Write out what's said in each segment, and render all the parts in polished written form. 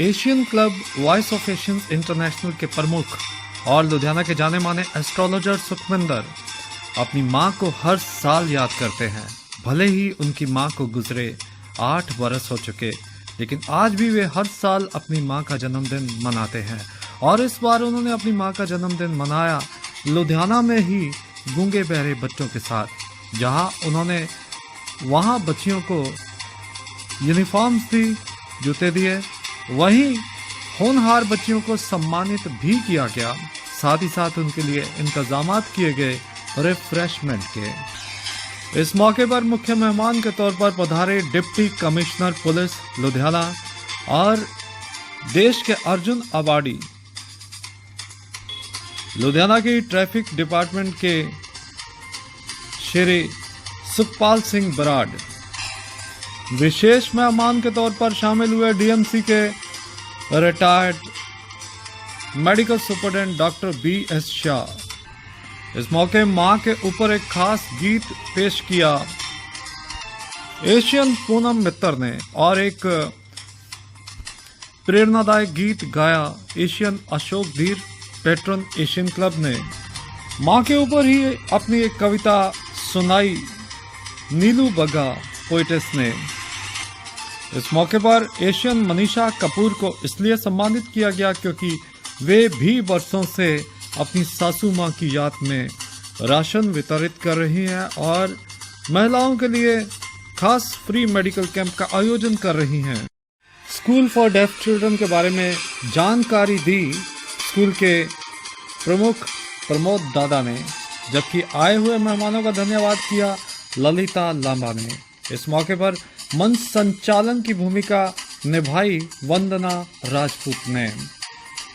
Asian club voice of Asians international के प्रमुख और लुधियाना के जाने माने एस्ट्रोलॉजर सुखविंदर अपनी मां को हर साल याद करते हैं। भले ही उनकी मां को गुजरे 8 बरस हो चुके, लेकिन आज भी वे हर साल अपनी मां का जन्मदिन मनाते हैं। और इस बार उन्होंने अपनी मां का जन्मदिन मनाया लुधियाना में ही गूंगे बहरे बच्चों के साथ, जहां उन्होंने वहां बच्चियों को यूनिफॉर्म्स दी, जूते दिए, वहीं होनहार बच्चियों को सम्मानित भी किया गया। साथ ही साथ उनके लिए इंतजामात किए गए रिफ्रेशमेंट के। इस मौके पर मुख्य मेहमान के तौर पर पधारे डिप्टी कमिश्नर पुलिस लुधियाना और देश के अर्जुन अवार्डी लुधियाना की ट्रैफिक डिपार्टमेंट के श्री सुखपाल सिंह बराड़। विशेष मेहमान के तौर पर शामिल हुए डीएमसी के retired medical superintendent doctor BS Shah. इस मौके मां के ऊपर एक खास गीत पेश किया एशियन पूनम मित्तर ने और एक प्रेरणादायक गीत गाया एशियन अशोक धीर पैट्रन एशियन क्लब ने। मां के ऊपर ही अपनी एक कविता सुनाई नीलू बग्गा पोइटेस ने। इस मौके पर एशियन मनीषा कपूर को इसलिए सम्मानित किया गया क्योंकि वे भी वर्षों से अपनी सासू मां की याद में राशन वितरित कर रही हैं और महिलाओं के लिए खास फ्री मेडिकल कैंप का आयोजन कर रही हैं। स्कूल फॉर डेफ चिल्ड्रन के बारे में जानकारी दी स्कूल के प्रमुख प्रमोद दादा ने, जबकि आए हुए मेहमानों का धन्यवाद किया ललिता लांबा ने। इस मौके पर मंच संचालन की भूमिका निभाई वंदना राजपूत ने।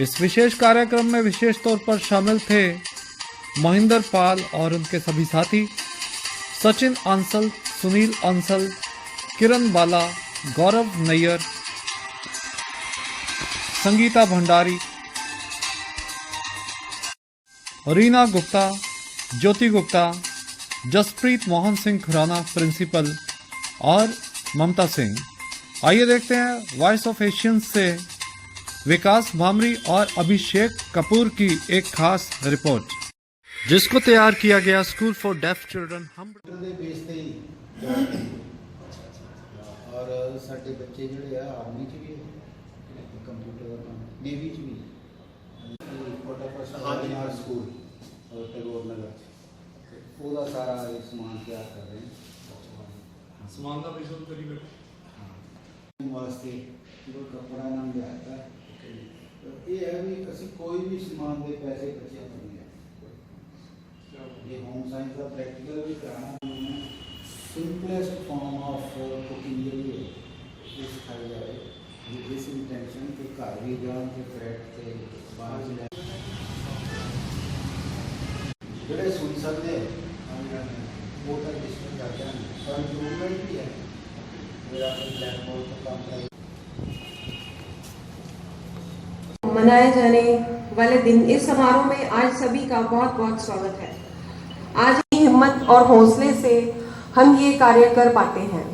इस विशेष कार्यक्रम में विशेष तौर पर शामिल थे महेंद्र पाल और उनके सभी साथी, सचिन अंसल, सुनील अंसल, किरण बाला, गौरव नैयर, संगीता भंडारी, रीना गुप्ता, ज्योति गुप्ता, जसप्रीत मोहन सिंह खुराना प्रिंसिपल और ममता सिंह। आइए देखते हैं वॉइस ऑफ एशियंस से विकास भामरी और अभिषेक कपूर की एक खास रिपोर्ट, जिसको तैयार किया गया स्कूल फॉर डेफ चिल्ड्रन। हम और साडे बच्चे जिहड़े आ आर्मी च भी कंप्यूटर का काम, नेवी च भी, स्कूल और टैगोर नगर पूरा सारा एक समान तैयार कर रहे हैं। समान का पैसा करी बैठे वास्ते जो कपड़ा नाम दिया है तो ये है भी असं कोई भी समान के पैसे बच्चे नहीं है। ये होम साइंस का प्रैक्टिकल भी कराना, सिंपलेस्ट फॉर्म ऑफ कुकिंग के लिए ये सिखाई जाए जिस इंटेंशन के घर भी जान के फ्रेट के बाहर से जोड़े सुन सकते वो तक डिस्कस करते हैं और इम्प्रूवमेंट भी है। मनाए जाने वाले दिन इस समारोह में आज सभी का बहुत बहुत स्वागत है। आज की हिम्मत और हौसले से हम ये कार्य कर पाते हैं।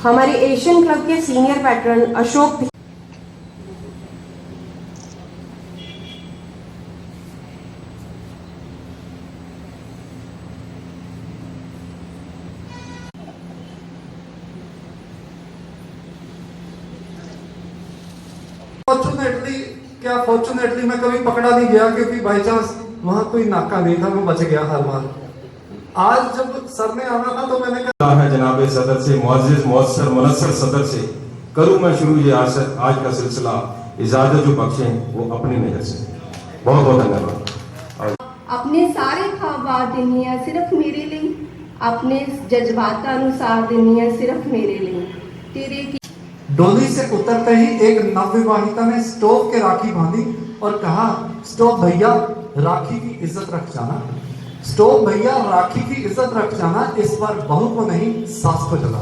हमारे एशियन क्लब के सीनियर पैट्रन अशोक फॉर्चुनेटली मैं कभी पकड़ा नहीं गया क्योंकि बाई चांस वहां कोई नाका नहीं था, मैं बच गया हर बार। आज जब सर ने आना था तो मैंने कहा है जनाब सदर से मुअज़्ज़िज़ मुअस्सर मुनस्सर सदर से करूं मैं शुरू ये आज का सिलसिला, इजाजत जो बख्शे वो अपनी नजर से। बहुत बहुत धन्यवाद। अपने सारे ख्वाबात दुनिया सिर्फ मेरे लिए, अपने जज्बात अनुसार दुनिया सिर्फ मेरे लिए। तेरे की डोली से उतरते ही एक नवविवाहिता ने स्टोव के राखी बांधी और कहा, स्टोव भैया राखी की इज्जत रख जाना, स्टोव भैया राखी की इज्जत रख जाना, इस बार बहू को नहीं सास को जला।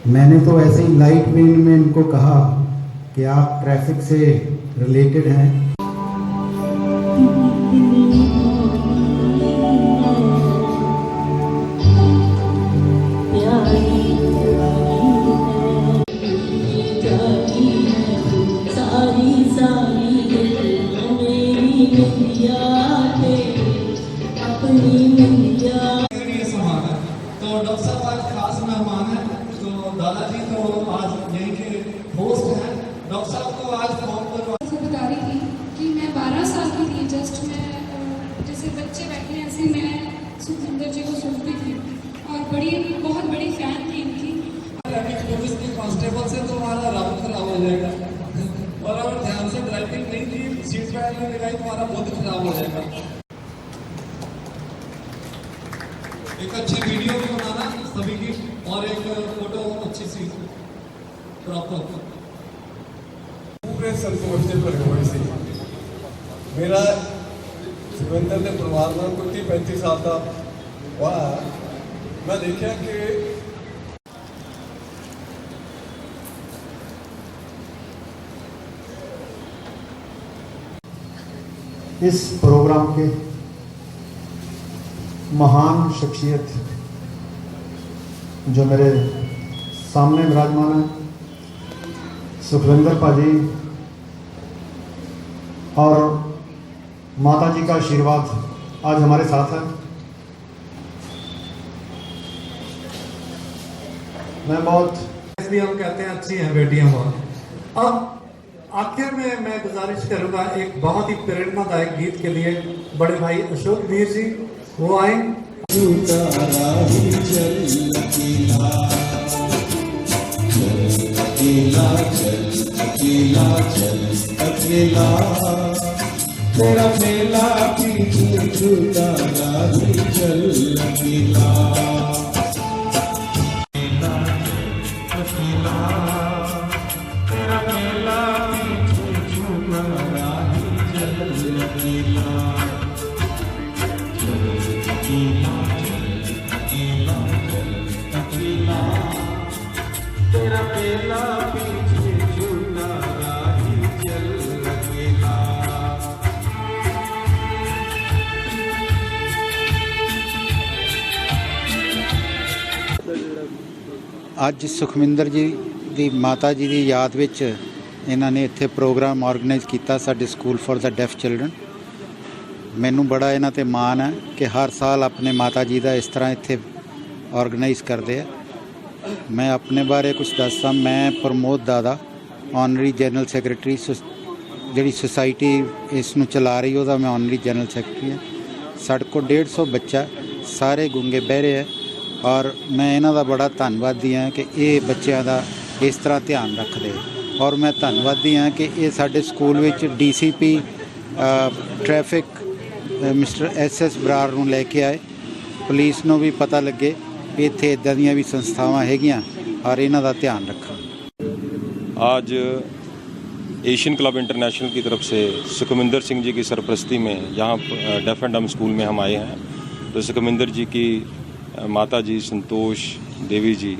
मैंने तो ऐसे ही लाइट वेन में इनको कहा कि आप ट्रैफिक से रिलेटेड हैं। लिए समान है। तो डॉक्टर साहब आज खास मेहमान हैं, तो दादाजी तो आज यहीं के होस्ट हैं। डॉक्टर साहब को आज फोन पर को बता रही थी कि मैं 12 साल की थी, जस्ट मैं जैसे बच्चे बैठे हैं ऐसे मैं सुखविंदर जी को सुनती थी और बहुत बड़ी फैन थी इनकी। पुलिस के कांस्टेबल से तो हमारा रब खराब हो जाएगा, और अगर ध्यान से ड्राइविंग नहीं की, सीट बेल्ट नहीं लगाई, तो हमारा बहुत खराब हो जाएगा। एक अच्छी वीडियो भी बनाना सभी की, और एक फोटो अच्छी सी प्रॉपर। पूरे संतोष के परिवार से मेरा सुखविंदर के परिवार में कोई 35 साल का हुआ। मैं देखा कि इस प्रोग्राम के महान शख्सियत जो मेरे सामने विराजमान है, सुखविंदर पाजी, और माता जी का आशीर्वाद आज हमारे साथ है। मैं बहुत, इसलिए हम कहते हैं अच्छी हैं बेटियां बहुत। अब आखिर में मैं गुजारिश करूंगा एक बहुत ही प्रेरणादायक गीत के लिए बड़े भाई अशोक धीर जी वो आए। तेरा मेला पीछे छूटा राही चल अकेला। ਅੱਜ ਸੁਖਵਿੰਦਰ ਜੀ ਦੀ ਮਾਤਾ ਜੀ ਦੀ ਯਾਦ ਵਿੱਚ ਇਹਨਾਂ ਨੇ ਇੱਥੇ ਪ੍ਰੋਗਰਾਮ ਆਰਗੇਨਾਈਜ਼ ਕੀਤਾ ਸਾਡੇ school for the deaf children. ਮੈਨੂੰ ਬੜਾ ਇਹਨਾਂ ਤੇ ਮਾਣ ਹੈ ਕਿ ਹਰ ਸਾਲ ਆਪਣੇ ਮਾਤਾ ਜੀ ਦਾ ਇਸ ਤਰ੍ਹਾਂ ਇੱਥੇ ਆਰਗੇਨਾਈਜ਼ ਕਰਦੇ ਆ। ਮੈਂ ਆਪਣੇ ਬਾਰੇ ਕੁਝ ਦੱਸਾਂ। ਮੈਂ ਪ੍ਰਮੋਦ ਦਾਦਾ, ਆਨਰੀ ਜਨਰਲ ਸੈਕਟਰੀ, ਜਿਹੜੀ ਸੁਸਾਇਟੀ ਇਸ ਨੂੰ ਚਲਾ ਰਹੀ ਉਹਦਾ ਮੈਂ ਆਨਰੀ ਜਨਰਲ ਸੈਕਟਰੀ ਹਾਂ। ਸਾਡੇ ਕੋਲ 150 ਬੱਚਾ, ਸਾਰੇ ਗੁੰਗੇ ਬਹਿਰੇ ਹੈ, ਔਰ मैं इन्हों का बड़ा धन्नवादी हाँ कि ये बच्चों का इस तरह ध्यान रखते। और मैं धन्नवादी हाँ कि ये साडे स्कूल विच DCP traffic mister SS Brar नूं लैके आए। पुलिस नूं भी पता लगे कि इत्थे इदां दीयां भी संस्थावां हैगियां और इन्हां दा ध्यान रखन। आज एशियन क्लब इंटरनेशनल की तरफ से सुखविंदर सिंह जी की सरपरस्ती में यहाँ डेफ एंड डम स्कूल में हम आए हैं। तो सुखविंदर जी की माता जी संतोष देवी जी,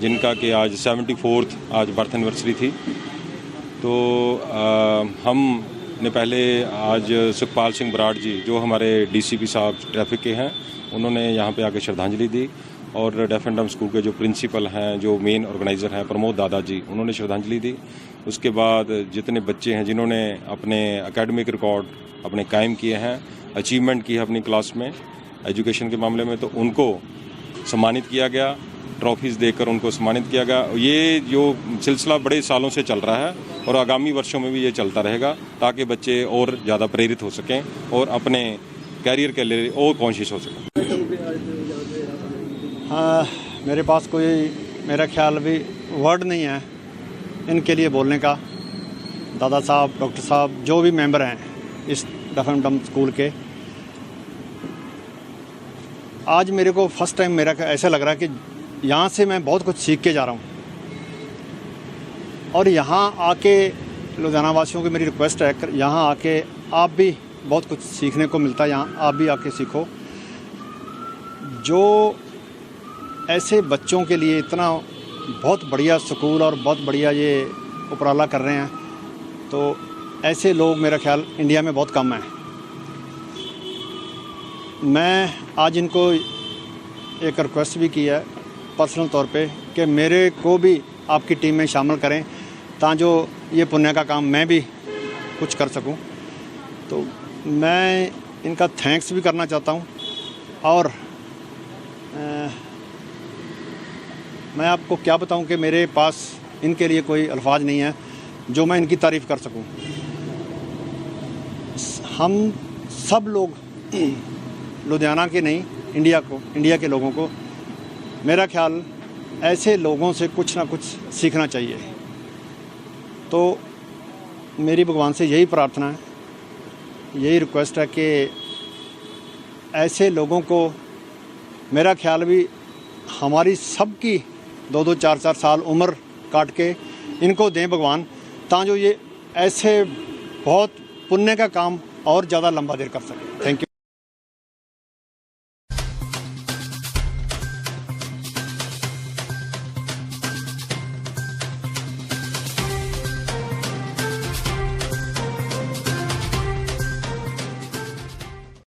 जिनका कि आज 74th आज बर्थ एनिवर्सरी थी, तो हमने पहले आज सुखपाल सिंह बराड़ जी जो हमारे DCP साहब ट्रैफिक के हैं, उन्होंने यहाँ पे आके श्रद्धांजलि दी। और डेफ एंड डम स्कूल के जो प्रिंसिपल हैं, जो मेन ऑर्गेनाइज़र हैं प्रमोद दादा जी, उन्होंने श्रद्धांजलि दी। उसके बाद जितने बच्चे हैं जिन्होंने अपने एकेडमिक रिकॉर्ड अपने कायम किए हैं, अचीवमेंट की है अपनी क्लास में एजुकेशन के मामले में, तो उनको सम्मानित किया गया, ट्रॉफीज़ देकर उनको सम्मानित किया गया। ये जो सिलसिला बड़े सालों से चल रहा है और आगामी वर्षों में भी ये चलता रहेगा, ताकि बच्चे और ज़्यादा प्रेरित हो सकें और अपने कैरियर के लिए और कॉन्शियस हो सकें। हाँ, मेरे पास कोई मेरा ख्याल भी वर्ड नहीं है इनके लिए बोलने का। दादा साहब, डॉक्टर साहब, जो भी मेंबर हैं इस डेफ एंड डम स्कूल के, आज मेरे को फर्स्ट टाइम मेरा ऐसा लग रहा है कि यहाँ से मैं बहुत कुछ सीख के जा रहा हूँ। और यहाँ आके लुधियाना वासियों की मेरी रिक्वेस्ट है, यहाँ आके आप भी बहुत कुछ सीखने को मिलता है, यहाँ आप भी आके सीखो। जो ऐसे बच्चों के लिए इतना बहुत बढ़िया स्कूल और बहुत बढ़िया ये उपराला कर रहे हैं, तो ऐसे लोग मेरा ख्याल इंडिया में बहुत कम हैं। मैं आज इनको एक रिक्वेस्ट भी किया है पर्सनल तौर पे कि मेरे को भी आपकी टीम में शामिल करें, ताकि जो ये पुण्य का काम मैं भी कुछ कर सकूं। तो मैं इनका थैंक्स भी करना चाहता हूँ और मैं आपको क्या बताऊँ कि मेरे पास इनके लिए कोई अल्फाज नहीं है जो मैं इनकी तारीफ़ कर सकूं। हम सब लोग लुधियाना के नहीं, इंडिया के लोगों को मेरा ख्याल ऐसे लोगों से कुछ ना कुछ सीखना चाहिए। तो मेरी भगवान से यही प्रार्थना है, यही रिक्वेस्ट है कि ऐसे लोगों को, मेरा ख्याल भी हमारी सबकी 2-2 4-4 साल उम्र काट के इनको दें भगवान, ताकि जो ये ऐसे बहुत पुण्य का काम और ज़्यादा लंबा देर कर सके। Thank you.